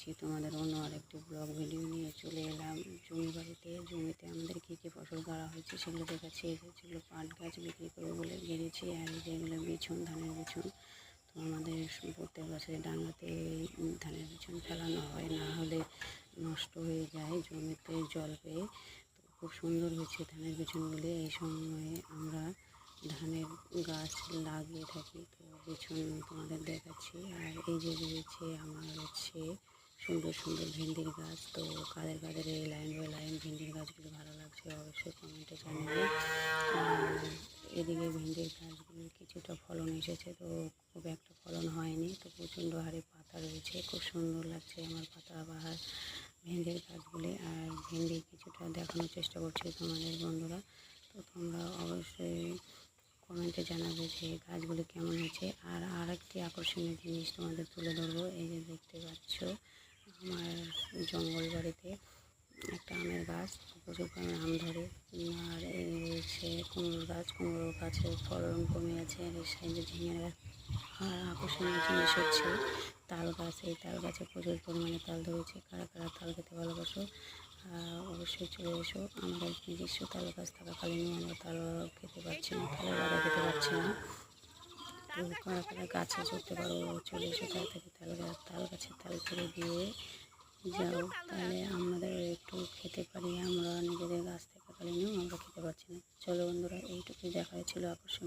যাচ্ছি তোমাদের অন্য আরেকটি ব্লগ ভিডিও নিয়ে চলে এলাম জমি বাড়িতে। জমিতে আমাদের কী কী ফসল করা হয়েছে সেগুলো দেখাচ্ছি। এই যেগুলো পাট গাছ বিক্রি করবো বলে গেড়েছি, আর যেগুলো বিছন, ধানের বিছন। তো আমাদের প্রত্যেক বছরে ডাঙাতে ধানের বিছন ফেলানো হয়, না হলে নষ্ট হয়ে যায় জমিতে জল পেয়ে। তো খুব সুন্দর হয়েছে ধানের বিছনগুলি। এই সময়ে আমরা ধানের গাছ লাগিয়ে থাকি। তো বিছন তোমাদের দেখাচ্ছি। আর এই যে রয়েছে আমার সুন্দর সুন্দর ভেন্ডির গাছ। তো কাদের কাদের এই লাইন বাই লাইন ভেন্ডির গাছগুলো ভালো লাগছে অবশ্যই কমেন্টে জানাবে। আর এদিকে ভেন্ডির গাছগুলো কিছুটা ফলন এসেছে, তো খুব একটা ফলন হয়নি। তো প্রচণ্ড হারে পাতা রয়েছে, খুব সুন্দর লাগছে আমার পাতাবাহার ভেন্ডির গাছগুলি। আর ভেন্ডি কিছুটা দেখানোর চেষ্টা করছি তোমাদের বন্ধুরা। তো তোমরা অবশ্যই কমেন্টে জানাবে যে গাছগুলি কেমন হয়েছে। আর একটি আকর্ষণীয় জিনিস তোমাদের তুলে ধরবো। এই যে দেখতে পাচ্ছ আমার জঙ্গল বাড়িতে একটা আমের গাছ, প্রচুর পরিমাণে আম ধরে। আর এই রয়েছে কুমড়োর গাছ, কুমড়ো গাছের ফলন কমে আছে। আর এই সাইডে ঝিঙের গাছ। আর আকর্ষণীয় জিনিস হচ্ছে তাল গাছ। এই তাল গাছে প্রচুর পরিমাণে তাল ধরেছে। কারা কারা তাল খেতে ভালোবাসো অবশ্যই চলে এসো। আমাদের নিজস্ব তাল গাছ থাকাকালীনও আমরা তাল খেতে পারছি না, তালের বাধা খেতে পারছি না। তো কারা কারা গাছে চড়তে পারো চলে এসো তাড়াতাড়ি। তাল গাছে তাল পেড়ে দিয়ে যাও, তাহলে আমাদের একটু খেতে পারি। আমরা নিজেদের গাছ থাকাকালীনও আমরা খেতে পারছি না। চলো বন্ধুরা, এইটুকুই দেখা হয়েছিল আকর্ষণ।